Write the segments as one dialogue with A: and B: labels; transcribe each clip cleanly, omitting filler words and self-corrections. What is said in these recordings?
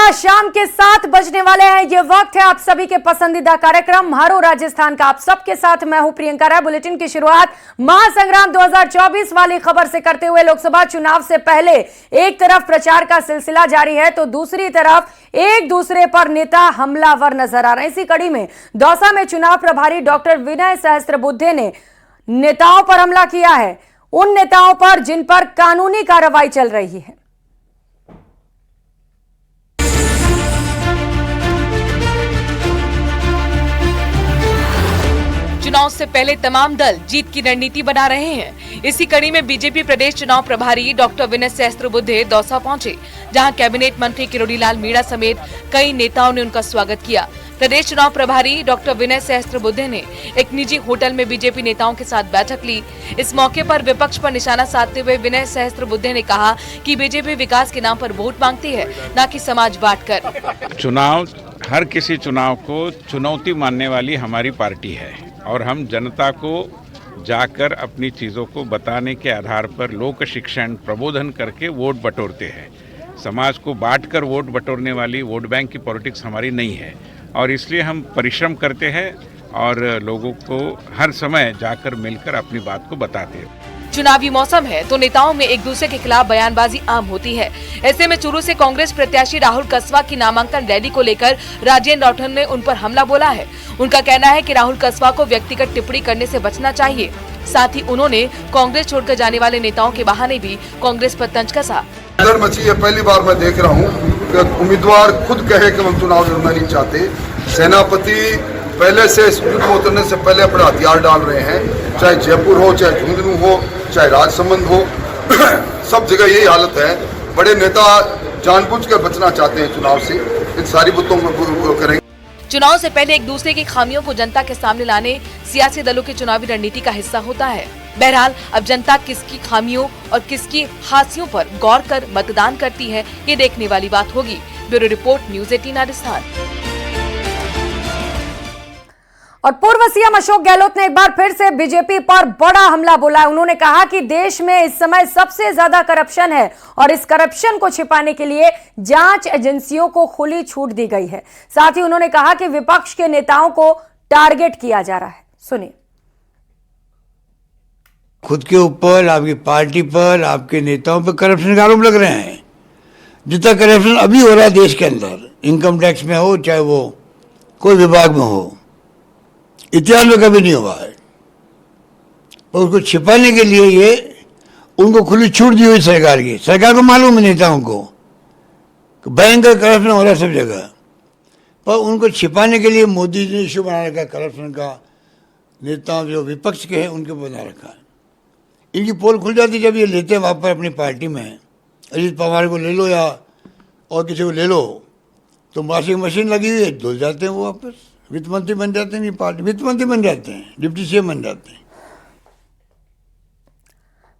A: शाम के 7 बजने वाले हैं। ये वक्त है आप सभी के पसंदीदा कार्यक्रम मारो राजस्थान का। आप सबके साथ मैं हूं प्रियंका राय। बुलेटिन की शुरुआत महासंग्राम 2024 वाली खबर से करते हुए लोकसभा चुनाव से पहले एक तरफ प्रचार का सिलसिला जारी है तो दूसरी तरफ एक दूसरे पर नेता हमलावर नजर आ रहे हैं। इसी कड़ी में दौसा में चुनाव प्रभारी डॉक्टर विनय सहस्त्रबुद्धे ने नेताओं पर हमला किया है, उन नेताओं पर जिन पर कानूनी कार्रवाई चल रही है।
B: चुनाव से पहले तमाम दल जीत की रणनीति बना रहे हैं। इसी कड़ी में बीजेपी प्रदेश चुनाव प्रभारी डॉक्टर विनय सहस्त्रबुद्धे दौसा पहुंचे, जहां कैबिनेट मंत्री किरोड़ीलाल मीणा समेत कई नेताओं ने उनका स्वागत किया। प्रदेश चुनाव प्रभारी डॉक्टर विनय सहस्त्रबुद्धे ने एक निजी होटल में बीजेपी नेताओं के साथ बैठक ली। इस मौके पर विपक्ष पर निशाना साधते हुए विनय सहस्त्रबुद्धे ने कहा कि बीजेपी विकास के नाम पर वोट मांगती है, न कि समाज बांटकर।
C: चुनाव, हर किसी चुनाव को चुनौती मानने वाली हमारी पार्टी है और हम जनता को जाकर अपनी चीज़ों को बताने के आधार पर लोक शिक्षण प्रबोधन करके वोट बटोरते हैं। समाज को बांटकर वोट बटोरने वाली वोट बैंक की पॉलिटिक्स हमारी नहीं है और इसलिए हम परिश्रम करते हैं और लोगों को हर समय जाकर मिलकर अपनी बात को बताते हैं।
B: चुनावी मौसम है तो नेताओं में एक दूसरे के खिलाफ बयानबाजी आम होती है। ऐसे में चूरू से कांग्रेस प्रत्याशी राहुल कस्वा की नामांकन रैली को लेकर राजेंद्र राठौर ने उन पर हमला बोला है। उनका कहना है कि राहुल कस्वा को व्यक्तिगत टिप्पणी करने से बचना चाहिए। साथ ही उन्होंने कांग्रेस छोड़कर जाने वाले नेताओं के बहाने भी कांग्रेस पर तंज कसा।
D: पहली बार मैं देख रहा हूँ कि उम्मीदवार खुद कहे कि हम चुनाव लड़ना नहीं चाहते। सेनापति पहले से युद्ध में उतरने से पहले अपने हथियार डाल रहे हैं, चाहे जयपुर हो, चाहे झुंझुनू हो, चाहे राजसमंद हो, सब जगह यही हालत है। बड़े नेता जानबूझकर बचना चाहते हैं चुनाव से, इन सारी बातों को करेंगे।
B: चुनाव से पहले एक दूसरे की खामियों को जनता के सामने लाने सियासी दलों की चुनावी रणनीति का हिस्सा होता है। बहरहाल अब जनता किसकी खामियों और किसकी हासियों पर गौर कर मतदान करती है, ये देखने वाली बात होगी। Bureau report, news 18 Rajasthan.
A: और पूर्व सीएम अशोक गहलोत ने एक बार फिर से बीजेपी पर बड़ा हमला बोला है। उन्होंने कहा कि देश में इस समय सबसे ज्यादा करप्शन है और इस करप्शन को छिपाने के लिए जांच एजेंसियों को खुली छूट दी गई है। साथ ही उन्होंने कहा कि विपक्ष के नेताओं को टारगेट किया जा रहा है। सुनिए।
E: खुद के ऊपर, आपकी पार्टी पर, आपके नेताओं पर करप्शन का आरोप लग रहे हैं। जितना करप्शन अभी हो रहा है देश के अंदर, इनकम टैक्स में हो चाहे वो कोई विभाग में हो, इतिहास में कभी नहीं हुआ है। और उसको छिपाने के लिए ये उनको खुली छूट दी हुई सरकार की। सरकार को मालूम है नेताओं को भयंकर करप्शन हो रहा है सब जगह, पर उनको छिपाने के लिए मोदी ने इशू बना रखा है करप्शन का। नेताओं जो विपक्ष के हैं उनके बना रखा है। इनकी पोल खुल जाती जब ये लेते हैं वहाँ पर अपनी पार्टी में। अजीत पवार को ले लो या और किसी को ले लो तो वॉशिंग मशीन लगी हुई है, धुल जाते हैं वो वापस वित्त मंत्री बन जाते हैं, पार्टी वित्त मंत्री बन जाते हैं, डिप्टी सीएम बन जाते हैं।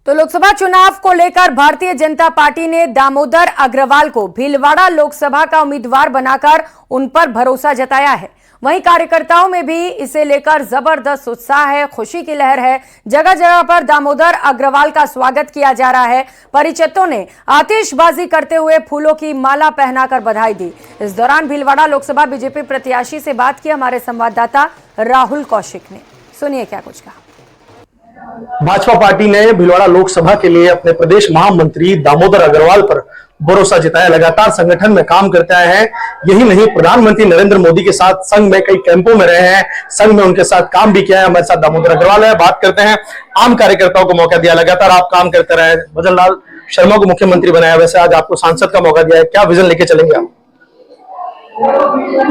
A: तो लोकसभा चुनाव को लेकर भारतीय जनता पार्टी ने दामोदर अग्रवाल को भीलवाड़ा लोकसभा का उम्मीदवार बनाकर उन पर भरोसा जताया है। वहीं कार्यकर्ताओं में भी इसे लेकर जबरदस्त उत्साह है, खुशी की लहर है। जगह जगह पर दामोदर अग्रवाल का स्वागत किया जा रहा है। परिचितों ने आतिशबाजी करते हुए फूलों की माला पहनाकर बधाई दी। इस दौरान भीलवाड़ा लोकसभा बीजेपी प्रत्याशी से बात की हमारे संवाददाता राहुल कौशिक ने। सुनिए क्या कुछ कहा।
F: भाजपा पार्टी ने भीलवाड़ा लोकसभा के लिए अपने प्रदेश महामंत्री दामोदर अग्रवाल पर भरोसा जताया। लगातार संगठन में काम करते आए हैं। यही नहीं, प्रधानमंत्री नरेंद्र मोदी के साथ संघ में कई कैंपों में रहे हैं, संघ में उनके साथ काम भी किया है। हमारे साथ दामोदर अग्रवाल है, बात करते हैं। आम कार्यकर्ताओं को मौका दिया, लगातार आप काम करते रहे। भजन लाल शर्मा को मुख्यमंत्री बनाया, वैसे आज आपको सांसद का मौका दिया है, क्या विजन लेके चलेंगे आप?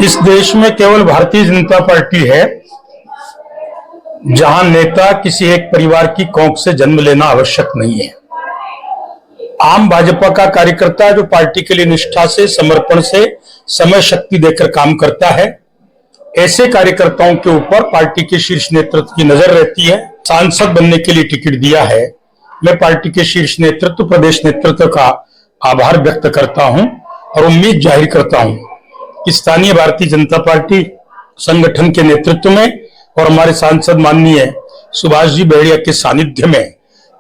G: इस देश में केवल भारतीय जनता पार्टी है जहां नेता किसी एक परिवार की कोख से जन्म लेना आवश्यक नहीं है। आम भाजपा का कार्यकर्ता जो पार्टी के लिए निष्ठा से, समर्पण से, समय शक्ति देकर काम करता है, ऐसे कार्यकर्ताओं के ऊपर पार्टी के शीर्ष नेतृत्व की नजर रहती है। सांसद बनने के लिए टिकट दिया है, मैं पार्टी के शीर्ष नेतृत्व, प्रदेश नेतृत्व का आभार व्यक्त करता हूं और उम्मीद जाहिर करता हूं कि स्थानीय भारतीय जनता पार्टी संगठन के नेतृत्व में और हमारे सांसद माननीय सुभाष जी बेड़िया के सानिध्य में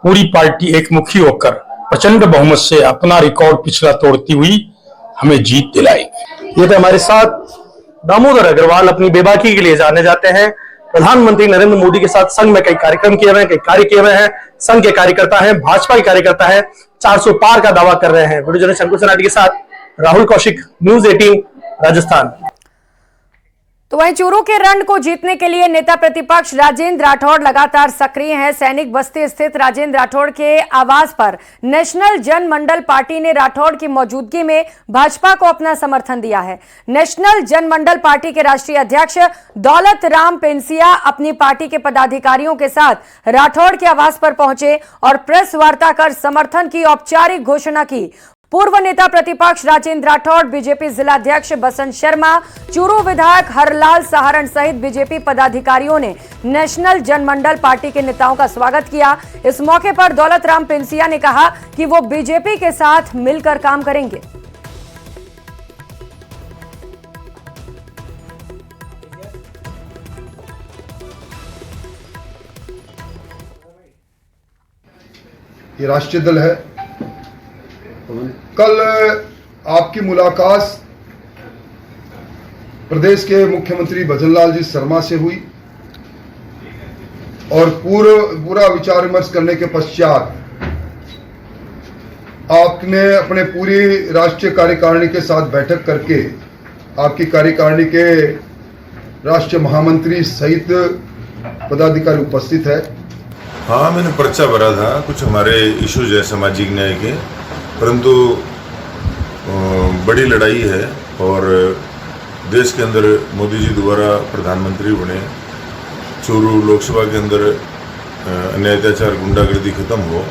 G: पूरी पार्टी एकमुखी होकर प्रचंड बहुमत से अपना रिकॉर्ड पिछला तोड़ती हुई हमें जीत दिलाएंगे।
F: ये थे हमारे साथ दामोदर अग्रवाल। अपनी बेबाकी के लिए जाने जाते हैं। प्रधानमंत्री नरेंद्र मोदी के साथ संघ में कई कार्यक्रम किए हुए हैं, कई कार्य किए हुए हैं। संघ के कार्यकर्ता है, भाजपा के कार्यकर्ता है, 400 पार का दावा कर रहे हैं। वीडियो जर्नलिस्ट अंकुश सनाटी के साथ राहुल कौशिक, न्यूज 18 राजस्थान।
A: तो वहीं चूरू के रण को जीतने के लिए नेता प्रतिपक्ष राजेंद्र राठौड़ लगातार सक्रिय हैं। सैनिक बस्ती स्थित राजेंद्र राठौड़ के आवास पर नेशनल जनमंडल पार्टी ने राठौड़ की मौजूदगी में भाजपा को अपना समर्थन दिया है। नेशनल जनमंडल पार्टी के राष्ट्रीय अध्यक्ष दौलत राम पेंसिया अपनी पार्टी के पदाधिकारियों के साथ राठौड़ के आवास पर पहुंचे और प्रेस वार्ता कर समर्थन की औपचारिक घोषणा की। पूर्व नेता प्रतिपक्ष राजेंद्र राठौड़, बीजेपी जिलाध्यक्ष बसंत शर्मा, चूरू विधायक हरलाल सहारण सहित बीजेपी पदाधिकारियों ने नेशनल जनमंडल पार्टी के नेताओं का स्वागत किया। इस मौके पर दौलत राम पेंसिया ने कहा कि वो बीजेपी के साथ मिलकर काम करेंगे।
D: ये राष्ट्रीय दल है। कल आपकी मुलाकात प्रदेश के मुख्यमंत्री भजनलाल जी शर्मा से हुई और पूरा विचार विमर्श करने के पश्चात आपने अपने पूरी राष्ट्रीय कार्यकारिणी के साथ बैठक करके आपकी कार्यकारिणी के राष्ट्रीय महामंत्री सहित पदाधिकारी उपस्थित है।
H: हाँ, मैंने पर्चा भरा था, कुछ हमारे इश्यूज है सामाजिक न्याय के, परंतु बड़ी लड़ाई है और देश के अंदर मोदी जी दोबारा प्रधानमंत्री बने, चूरू लोकसभा के अंदर अन्याय अत्याचार गुंडागर्दी खत्म हो।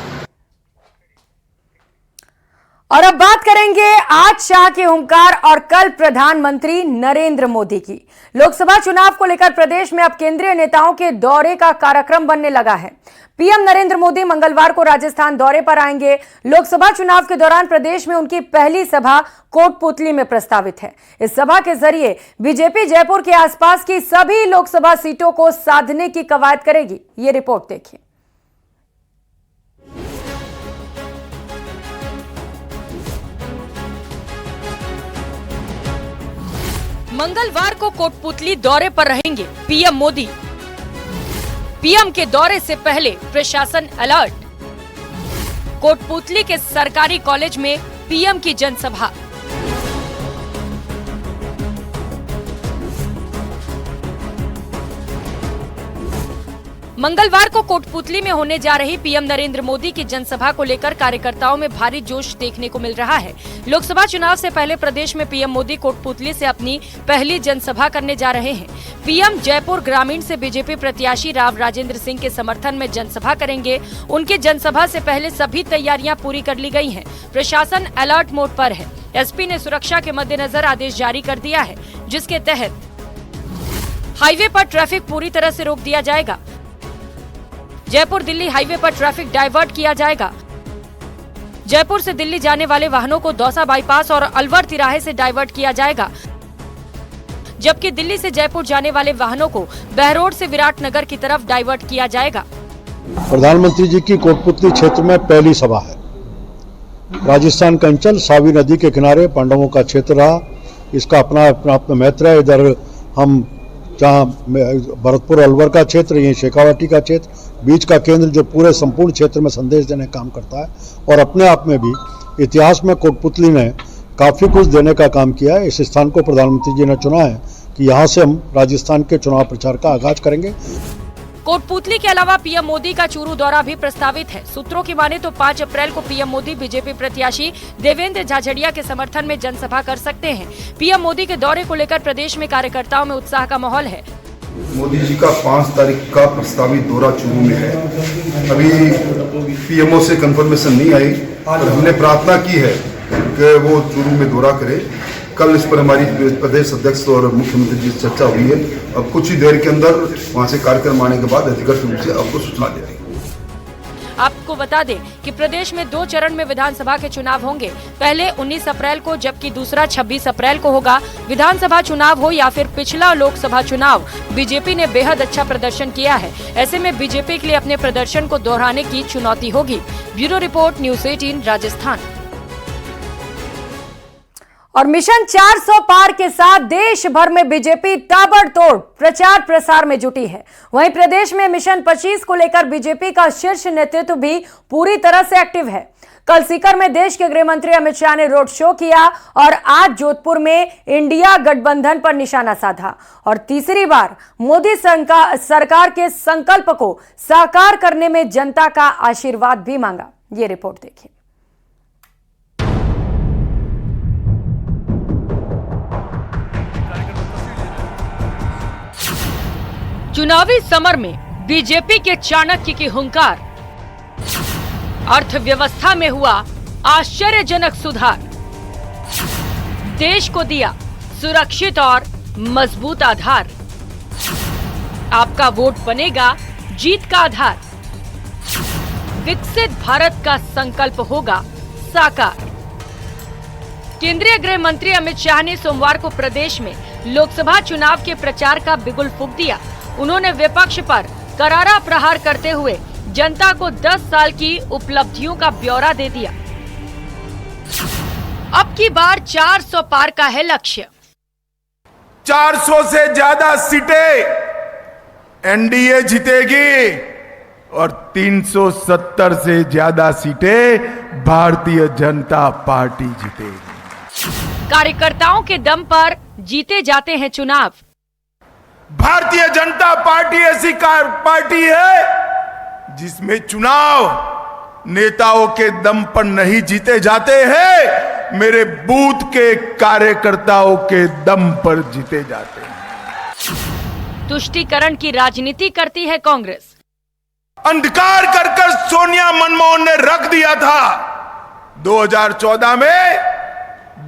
A: और अब बात करेंगे आज शाह के हुंकार और कल प्रधानमंत्री नरेंद्र मोदी की। लोकसभा चुनाव को लेकर प्रदेश में अब केंद्रीय नेताओं के दौरे का कार्यक्रम बनने लगा है। पीएम नरेंद्र मोदी मंगलवार को राजस्थान दौरे पर आएंगे। लोकसभा चुनाव के दौरान प्रदेश में उनकी पहली सभा कोटपुतली में प्रस्तावित है। इस सभा के जरिए बीजेपी जयपुर के आसपास की सभी लोकसभा सीटों को साधने की कवायद करेगी। ये रिपोर्ट देखिए।
B: मंगलवार को कोटपुतली दौरे पर रहेंगे पीएम मोदी। पीएम के दौरे से पहले प्रशासन अलर्ट। कोटपुतली के सरकारी कॉलेज में पीएम की जनसभा। मंगलवार को कोटपुतली में होने जा रही पीएम नरेंद्र मोदी की जनसभा को लेकर कार्यकर्ताओं में भारी जोश देखने को मिल रहा है। लोकसभा चुनाव से पहले प्रदेश में पीएम मोदी कोटपुतली से अपनी पहली जनसभा करने जा रहे हैं। पीएम जयपुर ग्रामीण से बीजेपी प्रत्याशी राव राजेंद्र सिंह के समर्थन में जनसभा करेंगे। उनकी जनसभा से पहले सभी तैयारियां पूरी कर ली गई हैं। प्रशासन अलर्ट मोड पर है। एसपी ने सुरक्षा के मद्देनजर आदेश जारी कर दिया है, जिसके तहत हाईवे पर ट्रैफिक पूरी तरह से रोक दिया जाएगा। जयपुर दिल्ली हाईवे पर ट्रैफिक डाइवर्ट किया जाएगा। जयपुर से दिल्ली जाने वाले वाहनों को दौसा बाईपास और अलवर तिराहे से डाइवर्ट किया जाएगा, जबकि दिल्ली से जयपुर जाने वाले वाहनों को बहरोड से विराटनगर की तरफ डाइवर्ट किया जाएगा।
I: प्रधानमंत्री जी की कोटपुतली क्षेत्र में पहली सभा है। राजस्थान का अंचल सावी नदी के किनारे पांडवों का क्षेत्र रहा। इसका अपना महत्व है। इधर हम जहाँ भरतपुर अलवर का क्षेत्र, ये शेखावाटी का क्षेत्र, बीच का केंद्र जो पूरे संपूर्ण क्षेत्र में संदेश देने का काम करता है। और अपने आप में भी इतिहास में कोटपुतली ने काफ़ी कुछ देने का काम किया है। इस स्थान को प्रधानमंत्री जी ने चुना है कि यहाँ से हम राजस्थान के चुनाव प्रचार का आगाज करेंगे।
B: कोटपुतली के अलावा पीएम मोदी का चूरू दौरा भी प्रस्तावित है। सूत्रों की माने तो 5 अप्रैल को पीएम मोदी बीजेपी प्रत्याशी देवेंद्र झाझड़िया के समर्थन में जनसभा कर सकते हैं। पीएम मोदी के दौरे को लेकर प्रदेश में कार्यकर्ताओं में उत्साह का माहौल है।
D: मोदी जी का 5 तारीख का प्रस्तावित दौरा चूरू में है। अभी पीएमओ से कंफर्मेशन नहीं आई और हमने प्रार्थना की है कि वो चूरू में दौरा करे। कल इस पर हमारी प्रदेश अध्यक्ष और मुख्यमंत्री जी से चर्चा हुई है। अब कुछ ही देर के अंदर वहां से कार्यक्रम आने के बाद अधिकृत रूप से आपको सूचना दे देंगे।
B: आपको बता दें कि प्रदेश में 2 चरण में विधानसभा के चुनाव होंगे। पहले 19 अप्रैल को, जबकि दूसरा 26 अप्रैल को होगा। विधानसभा चुनाव हो या फिर पिछला लोकसभा चुनाव, बीजेपी ने बेहद अच्छा प्रदर्शन किया है। ऐसे में बीजेपी के लिए अपने प्रदर्शन को दोहराने की चुनौती होगी। Bureau report, news 18 Rajasthan.
A: और मिशन 400 पार के साथ देश भर में बीजेपी ताबड़तोड़ प्रचार प्रसार में जुटी है। वहीं प्रदेश में मिशन 25 को लेकर बीजेपी का शीर्ष नेतृत्व भी पूरी तरह से एक्टिव है। कल सीकर में देश के गृह मंत्री अमित शाह ने रोड शो किया और आज जोधपुर में इंडिया गठबंधन पर निशाना साधा और तीसरी बार मोदी सरकार के संकल्प को साकार करने में जनता का आशीर्वाद भी मांगा। ये रिपोर्ट देखिए।
J: चुनावी समर में बीजेपी के चाणक्य की हुंकार, अर्थव्यवस्था में हुआ आश्चर्यजनक सुधार, देश को दिया सुरक्षित और मजबूत आधार, आपका वोट बनेगा जीत का आधार, विकसित भारत का संकल्प होगा साकार। केंद्रीय गृह मंत्री अमित शाह ने सोमवार को प्रदेश में लोकसभा चुनाव के प्रचार का बिगुल फूंक दिया। उन्होंने विपक्ष पर करारा प्रहार करते हुए जनता को 10 साल की उपलब्धियों का ब्यौरा दे दिया। अब की बार 400 पार का है लक्ष्य।
K: 400 से ज्यादा सीटें एनडीए जीतेगी और 370 से ज्यादा सीटें भारतीय जनता पार्टी जीतेगी।
J: कार्यकर्ताओं के दम पर जीते जाते हैं चुनाव।
K: भारतीय जनता पार्टी ऐसी पार्टी है जिसमें चुनाव नेताओं के दम पर नहीं जीते जाते हैं, मेरे बूथ के कार्यकर्ताओं के दम पर जीते जाते हैं।
J: तुष्टीकरण की राजनीति करती है कांग्रेस।
K: अंधकार कर सोनिया मनमोहन ने रख दिया था। 2014 में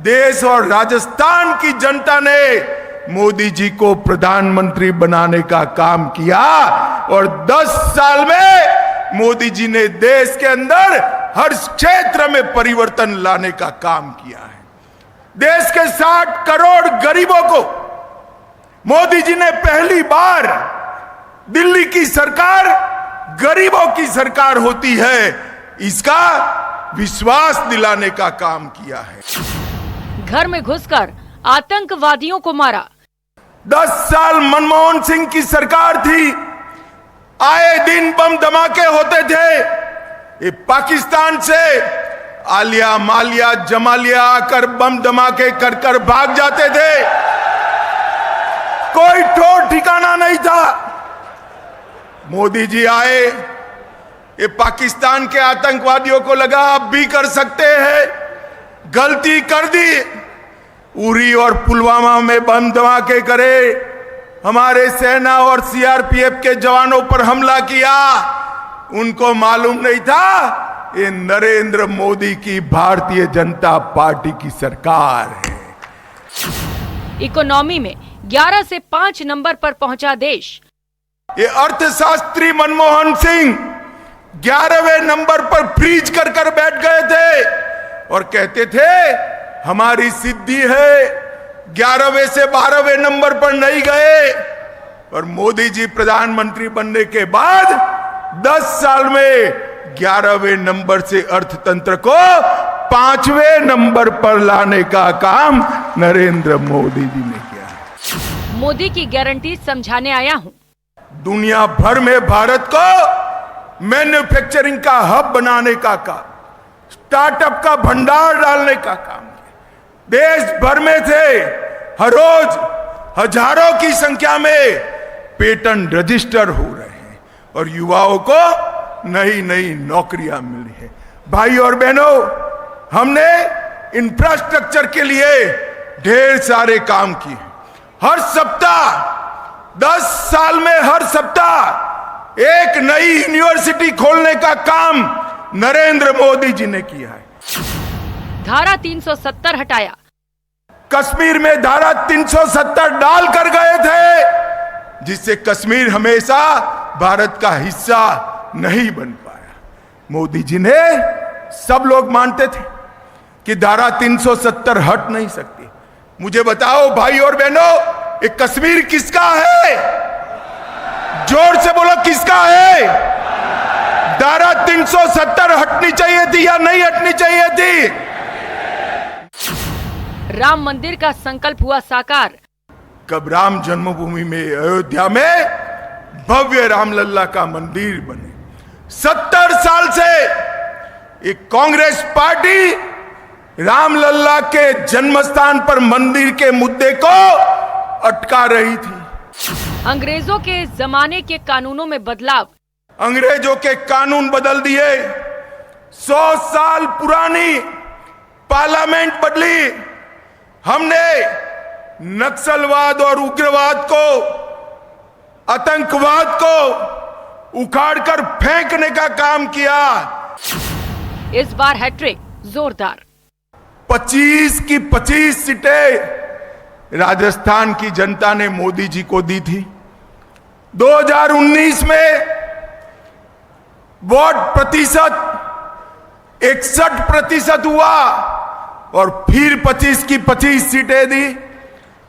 K: देश और राजस्थान की जनता ने मोदी जी को प्रधानमंत्री बनाने का काम किया और 10 साल में मोदी जी ने देश के अंदर हर क्षेत्र में परिवर्तन लाने का काम किया है। देश के 60 करोड़ गरीबों को मोदी जी ने पहली बार, दिल्ली की सरकार गरीबों की सरकार होती है, इसका विश्वास दिलाने का काम किया है।
J: घर में घुसकर आतंकवादियों को मारा।
K: 10 साल मनमोहन सिंह की सरकार थी, आए दिन बम धमाके होते थे। ये पाकिस्तान से आलिया मालिया जमालिया आकर बम धमाके कर कर भाग जाते थे, कोई ठौर ठिकाना नहीं था। मोदी जी आए, ये पाकिस्तान के आतंकवादियों को लगा अब भी कर सकते हैं, गलती कर दी। उरी और पुलवामा में बम धमाके करे, हमारे सेना और सीआरपीएफ के जवानों पर हमला किया। उनको मालूम नहीं था ये नरेंद्र मोदी की भारतीय जनता पार्टी की सरकार है।
J: इकोनॉमी में 11 से 5 नंबर पर पहुंचा देश।
K: ये अर्थशास्त्री मनमोहन सिंह 11वें नंबर पर फ्रीज कर कर बैठ गए थे और कहते थे हमारी सिद्धि है, 11वें से 12वें नंबर पर नहीं गए। और मोदी जी प्रधानमंत्री बनने के बाद 10 साल में 11वें नंबर से अर्थतंत्र को 5वें नंबर पर लाने का काम नरेंद्र मोदी जी ने किया।
J: मोदी की गारंटी समझाने आया हूं।
K: दुनिया भर में भारत को मैन्युफैक्चरिंग का हब बनाने का काम, स्टार्टअप का भंडार डालने का काम, देश भर में से हर रोज हजारों की संख्या में पेटेंट रजिस्टर हो रहे हैं और युवाओं को नई नई नौकरियां मिली है। भाई और बहनों, हमने इंफ्रास्ट्रक्चर के लिए ढेर सारे काम किए। हर सप्ताह 10 साल में हर सप्ताह एक नई यूनिवर्सिटी खोलने का काम नरेंद्र मोदी जी ने किया है।
J: धारा 370 हटाया।
K: कश्मीर में धारा 370 डाल कर गए थे, जिससे कश्मीर हमेशा भारत का हिस्सा नहीं बन पाया। मोदी जी ने, सब लोग मानते थे कि धारा 370 हट नहीं सकती। मुझे बताओ भाई और बहनों, ये कश्मीर किसका है? जोर से बोलो, किसका है? धारा 370 हटनी चाहिए थी या नहीं हटनी चाहिए थी?
J: राम मंदिर का संकल्प हुआ साकार।
K: कब राम जन्मभूमि में अयोध्या में भव्य रामलला का मंदिर बने। 70 साल से एक कांग्रेस पार्टी रामलला के जन्मस्थान पर मंदिर के मुद्दे को अटका रही थी।
J: अंग्रेजों के जमाने के कानूनों में बदलाव।
K: अंग्रेजों के कानून बदल दिए। 100 साल पुरानी पार्लियामेंट बदली। हमने नक्सलवाद और उग्रवाद को, आतंकवाद को उखाड़कर फेंकने का काम किया।
J: इस बार हैट्रिक जोरदार।
K: 25 की 25 सीटें राजस्थान की जनता ने मोदी जी को दी थी। 2019 में वोट प्रतिशत 61% हुआ और फिर 25 की 25 सीटें दी।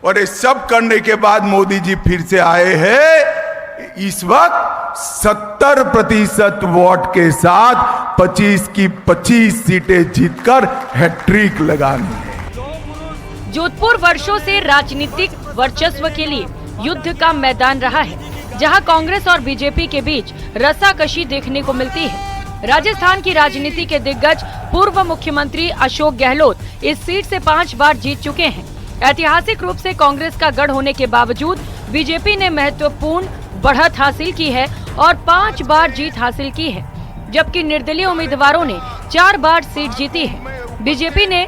K: और ये सब करने के बाद मोदी जी फिर से आए हैं इस वक्त 70% वोट के साथ 25 की 25 सीटें जीतकर हैट्रिक लगानी है।
J: जोधपुर वर्षों से राजनीतिक वर्चस्व के लिए युद्ध का मैदान रहा है, जहां कांग्रेस और बीजेपी के बीच रस्साकशी देखने को मिलती है। राजस्थान की राजनीति के दिग्गज पूर्व मुख्यमंत्री अशोक गहलोत इस सीट से 5 बार जीत चुके हैं। ऐतिहासिक रूप से कांग्रेस का गढ़ होने के बावजूद बीजेपी ने महत्वपूर्ण बढ़त हासिल की है और 5 बार जीत हासिल की है, जबकि निर्दलीय उम्मीदवारों ने 4 बार सीट जीती है। बीजेपी ने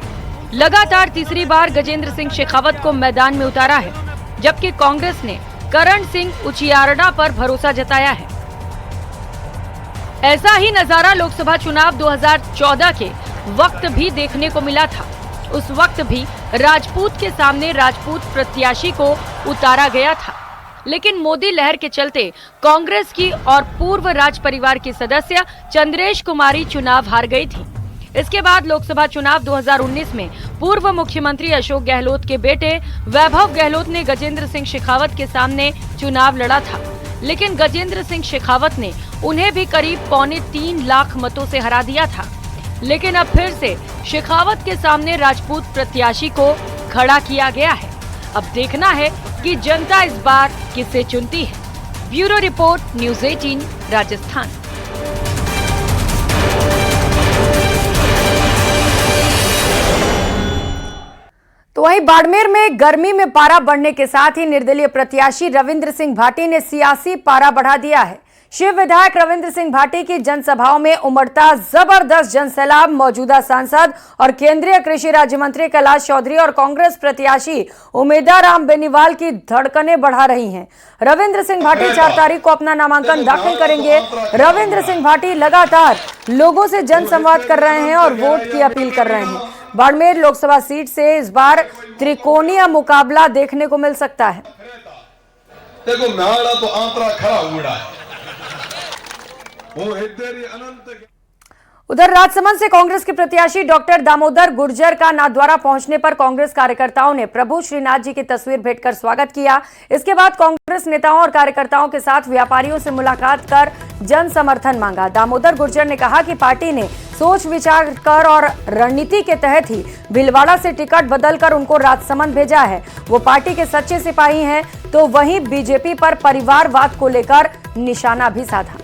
J: लगातार तीसरी बार गजेंद्र सिंह शेखावत को मैदान में उतारा है, जबकि कांग्रेस ने करण सिंह उचियारडा पर भरोसा जताया है। ऐसा ही नजारा लोकसभा चुनाव 2014 के वक्त भी देखने को मिला था। उस वक्त भी राजपूत के सामने राजपूत प्रत्याशी को उतारा गया था, लेकिन मोदी लहर के चलते कांग्रेस की और पूर्व राज परिवार की सदस्य चंद्रेश कुमारी चुनाव हार गई थी। इसके बाद लोकसभा चुनाव 2019 में पूर्व मुख्यमंत्री अशोक गहलोत के बेटे वैभव गहलोत ने गजेंद्र सिंह शेखावत के सामने चुनाव लड़ा था, लेकिन गजेंद्र सिंह शेखावत ने उन्हें भी करीब 3.25 लाख मतों से हरा दिया था। लेकिन अब फिर से शेखावत के सामने राजपूत प्रत्याशी को खड़ा किया गया है। अब देखना है कि जनता इस बार किसे चुनती है। Bureau report, news 18 Rajasthan.
A: तो वहीं बाड़मेर में गर्मी में पारा बढ़ने के साथ ही निर्दलीय प्रत्याशी रविंद्र सिंह भाटी ने सियासी पारा बढ़ा दिया है। शिव विधायक रविंद्र सिंह भाटी की जनसभाओं में उमड़ता जबरदस्त जनसैलाब मौजूदा सांसद और केंद्रीय कृषि राज्य मंत्री कैलाश चौधरी और कांग्रेस प्रत्याशी उमेदा राम बेनीवाल की धड़कनें बढ़ा रही हैं। रविंद्र सिंह भाटी 4 तारीख को अपना नामांकन दाखिल करेंगे। रविंद्र सिंह भाटी लगातार लोगों से जनसंवाद कर रहे हैं और वोट की अपील कर रहे हैं। बाड़मेर लोकसभा सीट से इस बार त्रिकोणीय मुकाबला देखने को मिल सकता है।
L: देखो नाड़ा तो आंतरा खड़ा हुआ है।
A: उधर राजसमंद से कांग्रेस के प्रत्याशी डॉक्टर दामोदर गुर्जर का नाथद्वारा पहुंचने पर कांग्रेस कार्यकर्ताओं ने प्रभु श्रीनाथ जी की तस्वीर भेंटकर स्वागत किया। इसके बाद कांग्रेस नेताओं और कार्यकर्ताओं के साथ व्यापारियों से मुलाकात कर जन समर्थन मांगा। दामोदर गुर्जर ने कहा कि पार्टी ने सोच विचार कर और रणनीति के तहत ही भीलवाड़ा से टिकट बदलकर उनको राजसमंद भेजा है। वो पार्टी के सच्चे सिपाही हैं, तो वहीं बीजेपी पर परिवारवाद को लेकर निशाना भी साधा।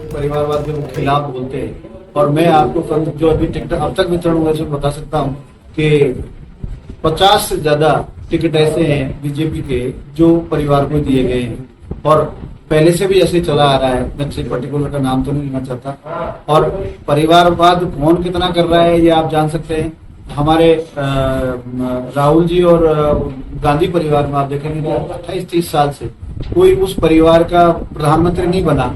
M: परिवारवाद के खिलाफ बोलते हैं और मैं आपको जो अभी टिकट अब तक वितरण हुआ है बता सकता हूं कि 50 से ज्यादा टिकट ऐसे हैं बीजेपी के जो परिवार को दिए गए हैं और पहले से भी ऐसे चला आ रहा है। मैं किसी पर्टिकुलर का नाम तो नहीं लेना चाहता। और परिवारवाद कौन कितना कर रहा है ये आप जान सकते हैं। हमारे राहुल जी और गांधी परिवार में आप देखेंगे 28-30 साल से कोई उस परिवार का प्रधानमंत्री नहीं बना